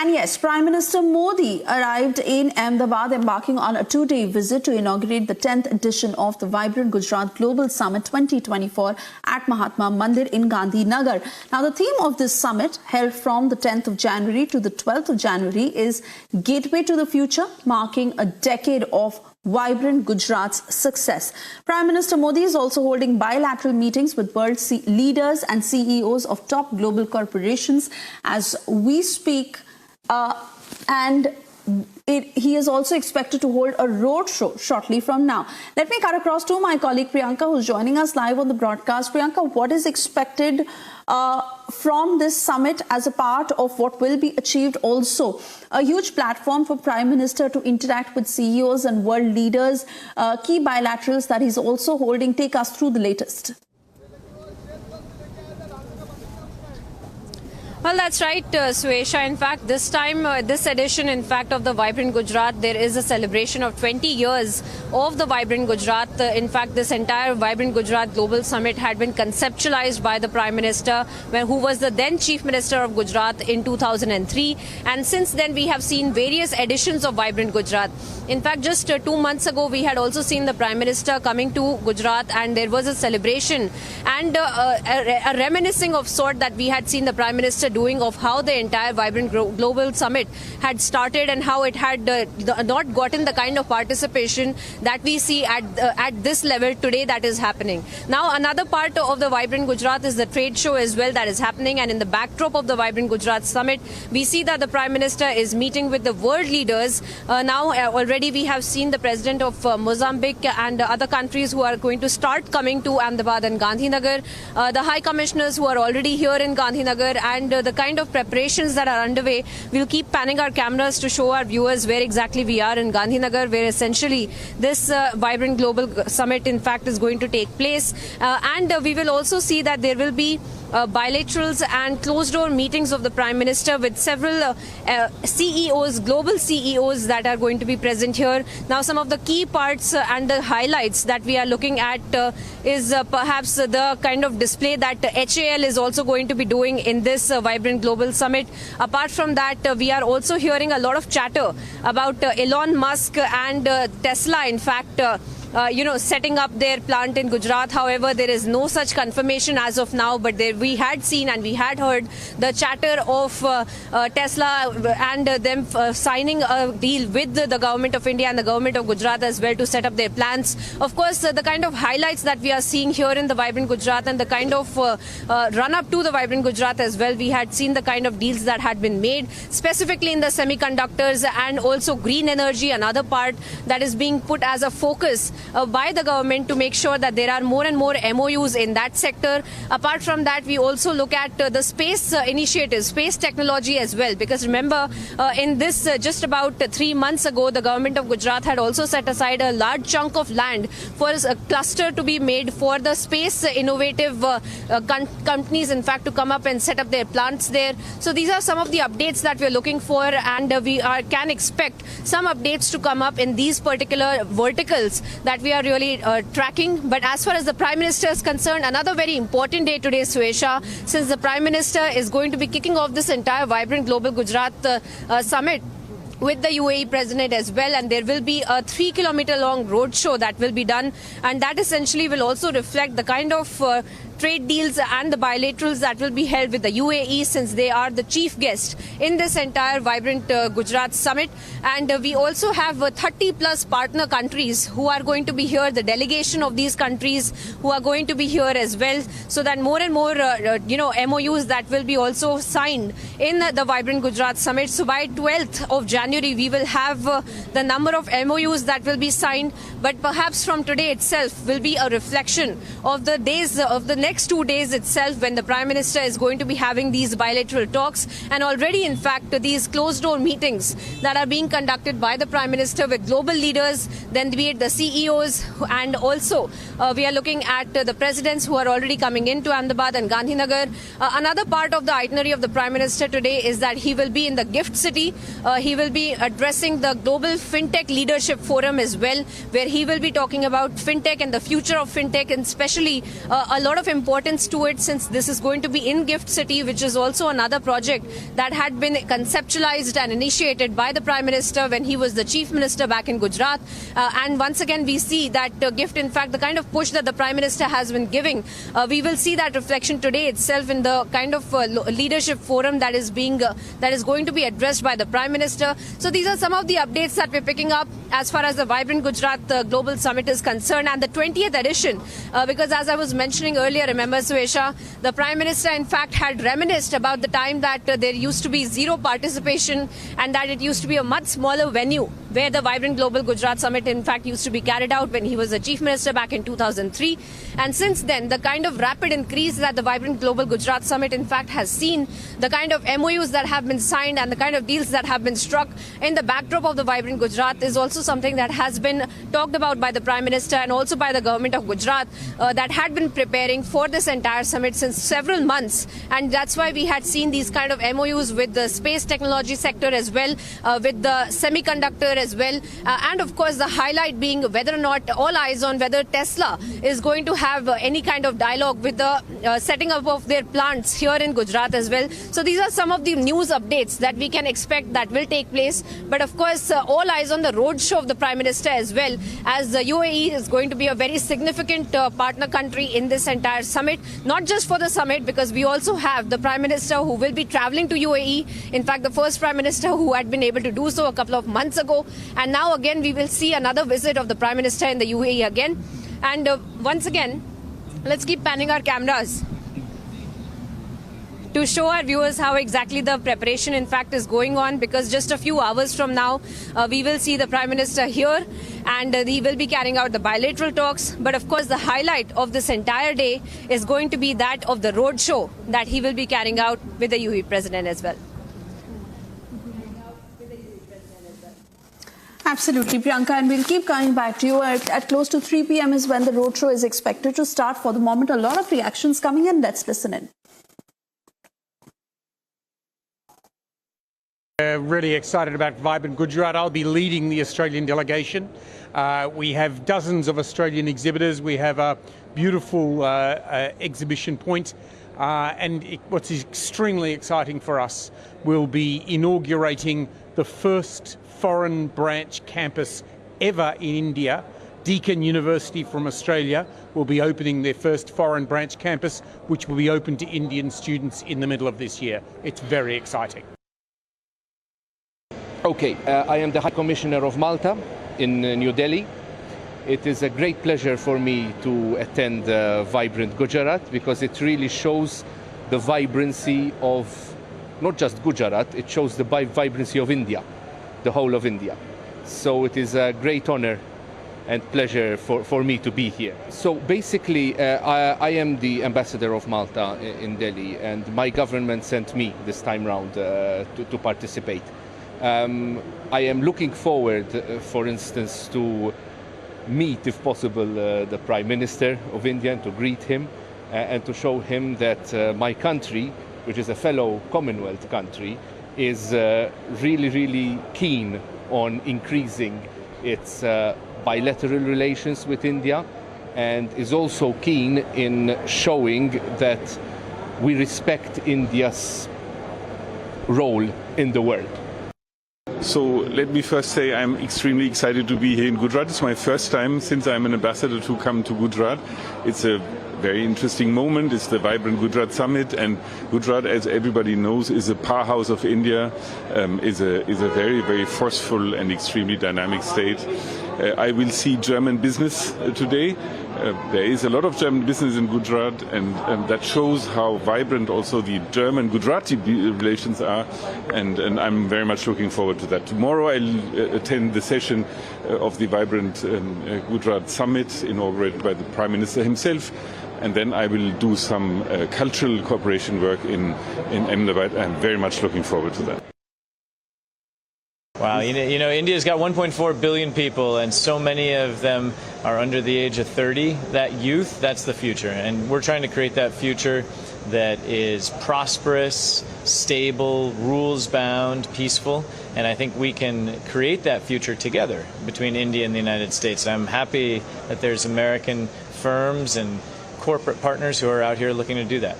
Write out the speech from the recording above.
And yes, Prime Minister Modi arrived in Ahmedabad, embarking on a two-day visit to inaugurate the 10th edition of the Vibrant Gujarat Global Summit 2024 at Mahatma Mandir in Gandhinagar. Now, the theme of this summit, held from the 10th of January to the 12th of January, is Gateway to the Future, marking a decade of Vibrant Gujarat's success. Prime Minister Modi is also holding bilateral meetings with world leaders and CEOs of top global corporations as we speak, he is also expected to hold a roadshow shortly from now. Let me cut across to my colleague Priyanka, who's joining us live on the broadcast. Priyanka, what is expected from this summit as a part of what will be achieved? Also, a huge platform for Prime Minister to interact with CEOs and world leaders, key bilaterals that he's also holding. Take us through the latest. Well, that's right, Suesha. In fact, this time, this edition, in fact, of the Vibrant Gujarat, there is a celebration of 20 years of the Vibrant Gujarat. In fact, this entire Vibrant Gujarat Global Summit had been conceptualized by the Prime Minister, who was the then Chief Minister of Gujarat in 2003. And since then, we have seen various editions of Vibrant Gujarat. In fact, just 2 months ago, we had also seen the Prime Minister coming to Gujarat, and there was a celebration and a reminiscing of sort that we had seen the Prime Minister doing of how the entire Vibrant Global Summit had started and how it had not gotten the kind of participation that we see at this level today that is happening. Now, another part of the Vibrant Gujarat is the trade show as well that is happening, and in the backdrop of the Vibrant Gujarat Summit, we see that the Prime Minister is meeting with the world leaders. Already we have seen the President of Mozambique and other countries who are going to start coming to Ahmedabad and Gandhinagar, the High Commissioners who are already here in Gandhinagar, and the kind of preparations that are underway. We'll keep panning our cameras to show our viewers where exactly we are in Gandhinagar, where essentially this Vibrant Global Summit, in fact, is going to take place. And we will also see that there will be bilaterals and closed-door meetings of the Prime Minister with several CEOs, global CEOs that are going to be present here. Now, some of the key parts and the highlights that we are looking at is perhaps the kind of display that HAL is also going to be doing in this Vibrant Global Summit. Apart from that, we are also hearing a lot of chatter about Elon Musk and Tesla, in fact, setting up their plant in Gujarat. However, there is no such confirmation as of now, but we had seen and we had heard the chatter of Tesla and them signing a deal with the government of India and the government of Gujarat as well to set up their plants. Of course, the kind of highlights that we are seeing here in the Vibrant Gujarat and the kind of run-up to the Vibrant Gujarat as well, we had seen the kind of deals that had been made, specifically in the semiconductors and also green energy, another part that is being put as a focus by the government to make sure that there are more and more MOUs in that sector. Apart from that, we also look at the space initiatives, space technology as well, because remember, in this just about 3 months ago, the government of Gujarat had also set aside a large chunk of land for a cluster to be made for the space innovative companies, in fact, to come up and set up their plants there. So these are some of the updates that we're looking for, and we can expect some updates to come up in these particular verticals that we are really tracking. But as far as the Prime Minister is concerned, another very important day today, Suesha, since the Prime Minister is going to be kicking off this entire Vibrant Global Gujarat Summit with the UAE President as well, and there will be a 3-kilometer long roadshow that will be done, and that essentially will also reflect the kind of trade deals and the bilaterals that will be held with the UAE, since they are the chief guest in this entire Vibrant Gujarat Summit. And we also have 30 plus partner countries who are going to be here, the delegation of these countries who are going to be here as well, so that more and more MOUs that will be also signed in the Vibrant Gujarat Summit. So by 12th of January, we will have the number of MOUs that will be signed, but perhaps from today itself will be a reflection of the days of the next 2 days itself, when the Prime Minister is going to be having these bilateral talks, and already, in fact, these closed-door meetings that are being conducted by the Prime Minister with global leaders, then be it the CEOs, and also we are looking at the presidents who are already coming into Ahmedabad and Gandhinagar. Another part of the itinerary of the Prime Minister today is that he will be in the Gift City. He will be addressing the Global FinTech Leadership Forum as well, where he will be talking about FinTech and the future of FinTech, and especially a lot of importance to it, since this is going to be in Gift City, which is also another project that had been conceptualized and initiated by the Prime Minister when he was the Chief Minister back in Gujarat. And once again, we see that Gift, in fact, the kind of push that the Prime Minister has been giving, we will see that reflection today itself in the kind of leadership forum that is going to be addressed by the Prime Minister. So these are some of the updates that we're picking up as far as the Vibrant Gujarat Global Summit is concerned, and the 20th edition, because as I was mentioning earlier, remember, Suesha, the Prime Minister in fact had reminisced about the time that there used to be zero participation and that it used to be a much smaller venue where the Vibrant Global Gujarat Summit in fact used to be carried out when he was the Chief Minister back in 2003. And since then, the kind of rapid increase that the Vibrant Global Gujarat Summit in fact has seen, the kind of MOUs that have been signed and the kind of deals that have been struck in the backdrop of the Vibrant Gujarat is also something that has been talked about by the Prime Minister and also by the government of Gujarat, that had been preparing for this entire summit since several months. And that's why we had seen these kind of MOUs with the space technology sector as well, with the semiconductor as well, and of course the highlight being whether or not, all eyes on whether Tesla is going to have any kind of dialogue with the setting up of their plants here in Gujarat as well. So these are some of the news updates that we can expect that will take place. But of course, all eyes on the roadshow of the Prime Minister as well, as the UAE is going to be a very significant partner country in this entire summit. Not just for the summit, because we also have the Prime Minister who will be traveling to UAE. In fact, the first Prime Minister who had been able to do so a couple of months ago. And now again, we will see another visit of the Prime Minister in the UAE again. And once again, let's keep panning our cameras to show our viewers how exactly the preparation in fact is going on, because just a few hours from now we will see the Prime Minister here and he will be carrying out the bilateral talks. But of course the highlight of this entire day is going to be that of the roadshow that he will be carrying out with the UAE President as well. Absolutely, Priyanka, and we'll keep coming back to you. At close to 3 p.m. is when the roadshow is expected to start. For the moment, a lot of reactions coming in. Let's listen in. Really excited about Vibrant Gujarat. I'll be leading the Australian delegation. We have dozens of Australian exhibitors. We have a beautiful exhibition point. What's extremely exciting for us, will be inaugurating the first foreign branch campus ever in India. Deakin University from Australia will be opening their first foreign branch campus, which will be open to Indian students in the middle of this year. It's very exciting. Okay, I am the High Commissioner of Malta in New Delhi. It is a great pleasure for me to attend Vibrant Gujarat, because it really shows the vibrancy of not just Gujarat, it shows the vibrancy of India, the whole of India. So it is a great honor and pleasure for me to be here. So basically, I am the ambassador of Malta in Delhi, and my government sent me this time round to participate. I am looking forward, for instance, to meet, if possible, the Prime Minister of India, and to greet him and to show him that my country, which is a fellow Commonwealth country, is really, really keen on increasing its bilateral relations with India, and is also keen in showing that we respect India's role in the world. So let me first say I'm extremely excited to be here in Gujarat. It's my first time since I'm an ambassador to come to Gujarat. It's a very interesting moment. It's the Vibrant Gujarat Summit, and Gujarat, as everybody knows, is a powerhouse of India, is a very, very forceful and extremely dynamic state. I will see German business today. There is a lot of German business in Gujarat, and that shows how vibrant also the German-Gujarati relations are, and I'm very much looking forward to that. Tomorrow I'll attend the session of the Vibrant Gujarat Summit, inaugurated by the Prime Minister himself, and then I will do some cultural cooperation work in Ahmedabad. I'm very much looking forward to that. Wow, you know, India's got 1.4 billion people, and so many of them are under the age of 30. That youth, that's the future, and we're trying to create that future that is prosperous, stable, rules-bound, peaceful, and I think we can create that future together between India and the United States. I'm happy that there's American firms and corporate partners who are out here looking to do that.